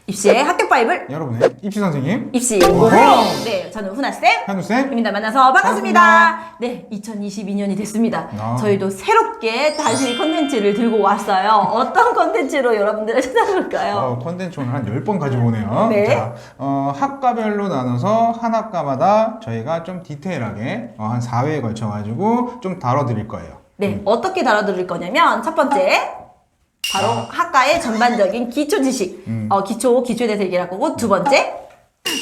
입시의 합격 바이블 여러분의 입시 선생님 입시 오호. 네, 저는 훈아쌤 현우쌤 입니다. 만나서 반갑습니다. 네, 2022년이 됐습니다. 저희도 새롭게 다시 컨텐츠를 들고 왔어요. 어떤 컨텐츠로 여러분들을 찾아볼까요? 컨텐츠 오늘 한 10번 가지고 오네요. 네. 자, 학과별로 나눠서 한 학과마다 저희가 좀 디테일하게 한 4회에 걸쳐 가지고 좀 다뤄드릴 거예요. 네, 어떻게 다뤄드릴 거냐면 첫 번째 바로 학과의 전반적인 기초 지식, 기초에 대해서 얘기를 할 거고, 두 번째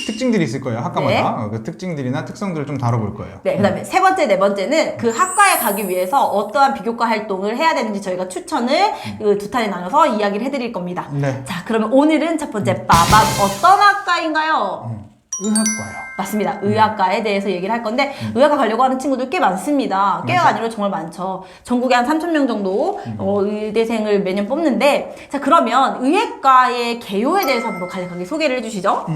특징들이 있을 거예요, 학과마다. 네. 그 특징들이나 특성들을 좀 다뤄볼 거예요. 네, 그 다음에 세 번째, 네 번째는 그 학과에 가기 위해서 어떠한 비교과 활동을 해야 되는지 저희가 추천을 그 두 탄에 나눠서 이야기를 해드릴 겁니다. 네. 자, 그러면 오늘은 첫 번째 빠밤 어떤 학과인가요? 의학과요. 맞습니다. 의학과에 대해서 얘기를 할 건데 의학과 가려고 하는 친구들 꽤 많습니다. 꽤가 아니라 정말 많죠. 전국에 한 3,000명 정도 의대생을 매년 뽑는데, 자, 그러면 의학과의 개요에 대해서 한번 간략하게 소개를 해주시죠.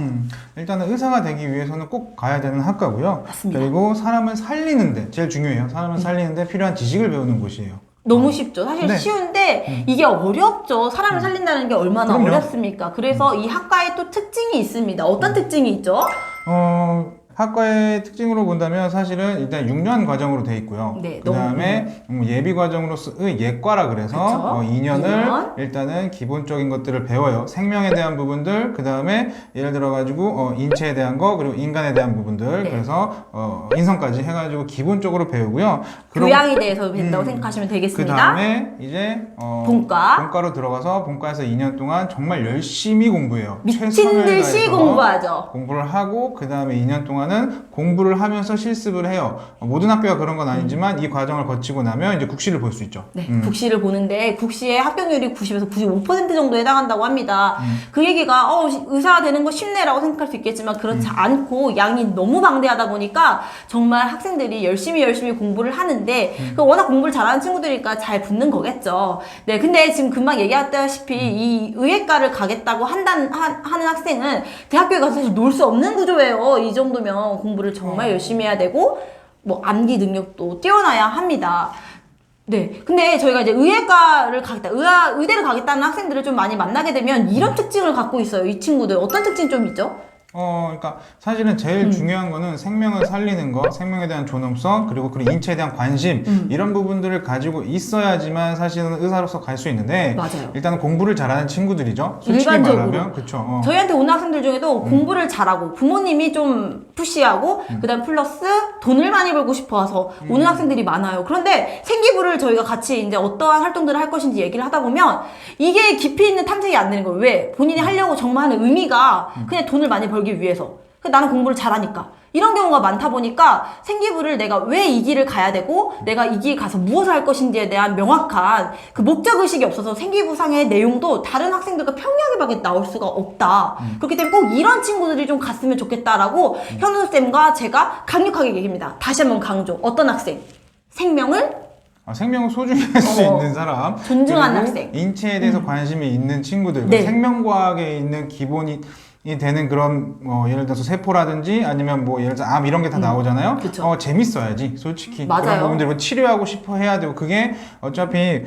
일단은 의사가 되기 위해서는 꼭 가야 되는 학과고요. 맞습니다. 그리고 사람을 살리는데, 제일 중요해요. 사람을 살리는데 필요한 지식을 배우는 곳이에요. 너무 쉽죠. 사실 네. 쉬운데 이게 어렵죠. 사람을 살린다는 게 얼마나 그럼요. 어렵습니까? 그래서 이 학과에 또 특징이 있습니다. 어떤 특징이 있죠? 학과의 특징으로 본다면 사실은 일단 6년 과정으로 돼 있고요. 네, 그 다음에 예비 과정으로서의 예과라 그래서 그쵸? 2년을 2년. 일단은 기본적인 것들을 배워요. 생명에 대한 부분들, 그 다음에 예를 들어가지고 인체에 대한 거, 그리고 인간에 대한 부분들, 네. 그래서 인성까지 해가지고 기본적으로 배우고요. 교양에 대해서 배운다고 생각하시면 그 되겠습니다. 다음에 이제 본과. 로 들어가서 본과에서 2년 동안 정말 열심히 공부해요. 미친 최선을 듯이 다해서 공부하죠. 공부를 하고 그 다음에 2년 동안은 공부를 하면서 실습을 해요. 모든 학교가 그런 건 아니지만 이 과정을 거치고 나면 이제 국시를 볼 수 있죠. 네, 국시를 보는데 국시의 합격률이 90에서 95% 정도에 해당한다고 합니다. 그 얘기가 의사 되는 거 쉽네라고 생각할 수 있겠지만 그렇지 않고 양이 너무 방대하다 보니까 정말 학생들이 열심히 공부를 하는데 워낙 공부를 잘하는 친구들이니까 잘 붙는 거겠죠. 네, 근데 지금 금방 얘기했다시피 이 의예과를 가겠다고 하는 학생은 대학교에 가서 사실 놀 수 없는 구조예요. 이 정도면 공부를 정말 열심히 해야 되고 뭐 암기 능력도 뛰어나야 합니다. 네. 근데 저희가 이제 의예과를 가겠다, 의대를 가겠다는 학생들을 좀 많이 만나게 되면 이런 특징을 갖고 있어요. 이 친구들. 어떤 특징 좀 있죠? 그러니까 사실은 제일 중요한 거는 생명을 살리는 거, 생명에 대한 존엄성, 그리고 인체에 대한 관심, 이런 부분들을 가지고 있어야지만 사실은 의사로서 갈 수 있는데, 맞아요. 일단은 공부를 잘하는 친구들이죠. 솔직히 일반적으로. 말하면, 그쵸. 저희한테 오는 학생들 중에도 공부를 잘하고 부모님이 좀 푸시하고 그다음 플러스 돈을 많이 벌고 싶어서 오는 학생들이 많아요. 그런데 생기부를 저희가 같이 이제 어떠한 활동들을 할 것인지 얘기를 하다 보면 이게 깊이 있는 탐색이 안 되는 거예요. 왜? 본인이 하려고 정말 하는 의미가 그냥 돈을 많이 벌기 위해서. 나는 공부를 잘하니까. 이런 경우가 많다 보니까 생기부를 내가 왜 이 길을 가야 되고 내가 이 길 가서 무엇을 할 것인지에 대한 명확한 그 목적의식이 없어서 생기부상의 내용도 다른 학생들과 평등하게 나올 수가 없다. 그렇기 때문에 꼭 이런 친구들이 좀 갔으면 좋겠다라고 현우쌤과 제가 강력하게 얘기합니다. 다시 한번 강조. 어떤 학생? 생명을 생명을 소중히 할 수 있는 사람, 존중하는 그리고 학생. 인체에 대해서 관심이 있는 친구들, 네. 생명과학에 있는 기본이 되는 그런 예를 들어서 세포라든지 아니면 뭐 예를 들어서 암 이런 게 다 나오잖아요. 그쵸. 재밌어야지 솔직히. 맞아요. 그런 부분들 뭐 치료하고 싶어 해야 되고 그게 어차피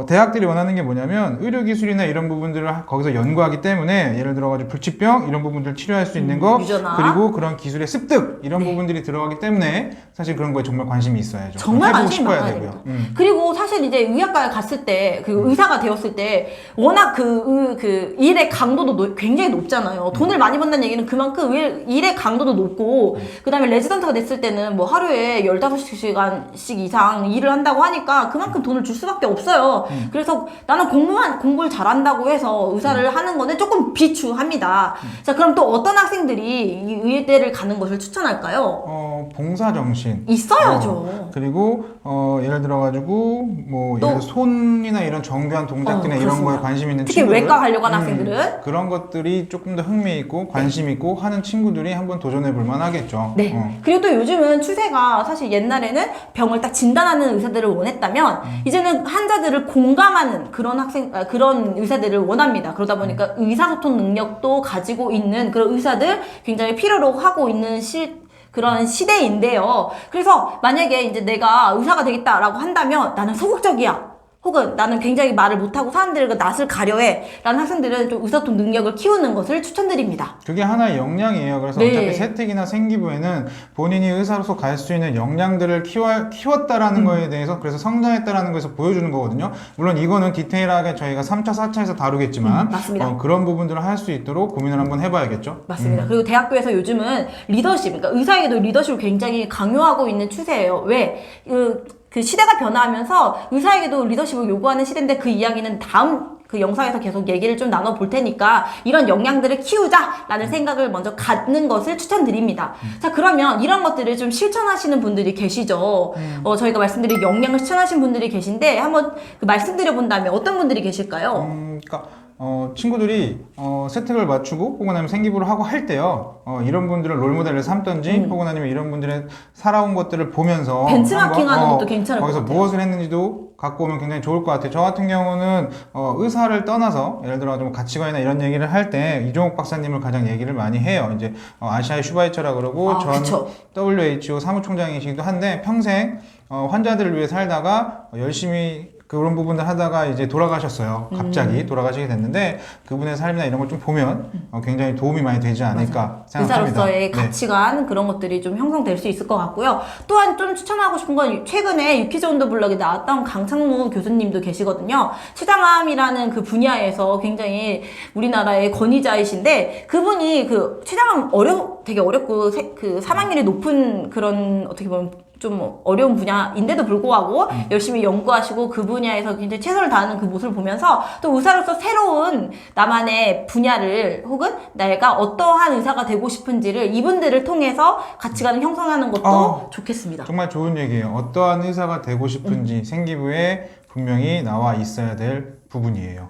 대학들이 원하는 게 뭐냐면 의료기술이나 이런 부분들을 거기서 연구하기 때문에 예를 들어가지고 불치병 이런 부분들을 치료할 수 있는 거, 유전화. 그리고 그런 기술의 습득 이런 부분들이 들어가기 때문에 사실 그런 거에 정말 관심이 있어야죠. 정말 해보고 관심이 싶어야 많아야 되고요. 됩니다. 그리고 사실 이제 의학과에 갔을 때, 그 의사가 되었을 때, 워낙 그 일의 강도도 굉장히 높잖아요. 돈을 많이 번다는 얘기는 그만큼 일의 강도도 높고, 그 다음에 레지던트가 됐을 때는 뭐 하루에 15시간씩 이상 일을 한다고 하니까 그만큼 돈을 줄 수밖에 없어요. 그래서 나는 공부를 잘한다고 해서 의사를 하는 거는 조금 비추합니다. 자, 그럼 또 어떤 학생들이 이 의대를 가는 것을 추천할까요? 봉사정신. 있어야죠. 그리고 예를 들어가지고 뭐 예를 들어 손이나 이런 정교한 동작들이나 이런 그렇습니다. 거에 관심 있는 특히 친구들, 외과 가려고 하는 학생들은 그런 것들이 조금 더 흥미 있고 관심 있고 하는 친구들이 한번 도전해 볼 만하겠죠. 네. 그리고 또 요즘은 추세가 사실 옛날에는 병을 딱 진단하는 의사들을 원했다면 이제는 환자들을 공감하는 그런 의사들을 원합니다. 그러다 보니까 의사소통 능력도 가지고 있는 그런 의사들 굉장히 필요로 하고 있는 그런 시대인데요. 그래서 만약에 이제 내가 의사가 되겠다라고 한다면 나는 소극적이야. 혹은 나는 굉장히 말을 못하고 사람들과 낯을 가려해 라는 학생들은 좀 의사소통 능력을 키우는 것을 추천드립니다. 그게 하나의 역량이에요. 그래서 네. 어차피 세특이나 생기부에는 본인이 의사로서 갈 수 있는 역량들을 키웠다라는 거에 대해서 그래서 성장했다라는 거에서 보여주는 거거든요. 물론 이거는 디테일하게 저희가 3차, 4차에서 다루겠지만 맞습니다. 그런 부분들을 할 수 있도록 고민을 한번 해봐야겠죠. 맞습니다. 그리고 대학교에서 요즘은 리더십, 그러니까 의사에게도 리더십을 굉장히 강요하고 있는 추세예요. 왜? 그 시대가 변화하면서 의사에게도 리더십을 요구하는 시대인데 그 이야기는 다음 그 영상에서 계속 얘기를 좀 나눠볼 테니까 이런 역량들을 키우자라는 생각을 먼저 갖는 것을 추천드립니다. 자, 그러면 이런 것들을 좀 실천하시는 분들이 계시죠. 저희가 말씀드린 역량을 실천하신 분들이 계신데 한번 그 말씀드려본다면 어떤 분들이 계실까요? 그러니까 친구들이 세특을 맞추고 혹은 아니면 생기부를 하고 할 때요 이런 분들을 롤모델을 삼던지 혹은 아니면 이런 분들의 살아온 것들을 보면서 벤치마킹하는 것도 괜찮을 것 거기서 같아요. 무엇을 했는지도 갖고 오면 굉장히 좋을 것 같아요. 저 같은 경우는 의사를 떠나서 예를 들어 좀 가치관이나 이런 얘기를 할 때 이종욱 박사님을 가장 얘기를 많이 해요. 이제 아시아의 슈바이처라 그러고 전 그쵸. WHO 사무총장이시기도 한데 평생 환자들을 위해 살다가 열심히 그런 부분들 하다가 이제 돌아가셨어요. 갑자기 돌아가시게 됐는데 그분의 삶이나 이런 걸 좀 보면 굉장히 도움이 많이 되지 않을까 생각합니다. 의사로서의 네. 가치관 그런 것들이 좀 형성될 수 있을 것 같고요. 또한 좀 추천하고 싶은 건 최근에 유키즈 온더 블럭에 나왔던 강창무 교수님도 계시거든요. 췌장암이라는 그 분야에서 굉장히 우리나라의 권위자이신데 그분이 그 췌장암 되게 어렵고 그 사망률이 높은 그런 어떻게 보면 좀 어려운 분야인데도 불구하고 열심히 연구하시고 그 분야에서 굉장히 최선을 다하는 그 모습을 보면서 또 의사로서 새로운 나만의 분야를 혹은 내가 어떠한 의사가 되고 싶은지를 이분들을 통해서 가치관을 형성하는 것도 좋겠습니다. 정말 좋은 얘기예요. 어떠한 의사가 되고 싶은지 생기부에 분명히 나와 있어야 될 부분이에요.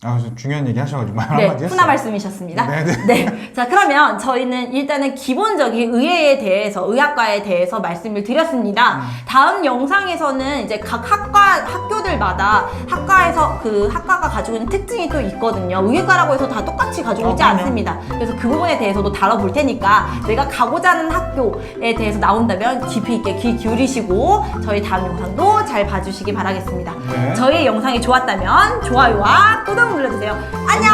그래서 중요한 얘기 하셔가지고 말 네, 한마디 했어요. 훈화 말씀이셨습니다. 네네. 네. 자, 그러면 저희는 일단은 기본적인 의학과에 대해서 말씀을 드렸습니다. 다음 영상에서는 이제 각 학교들마다 학과에서 그 학과가 가지고 있는 특징이 또 있거든요. 의학과라고 해서 다 똑같이 가지고 있지 그럼요. 않습니다. 그래서 그 부분에 대해서도 다뤄볼 테니까 내가 가고자 하는 학교에 대해서 나온다면 깊이 있게 귀 기울이시고 저희 다음 영상도 잘 봐주시기 바라겠습니다. 네. 저희 영상이 좋았다면 좋아요와 구독 눌러주세요. 안녕!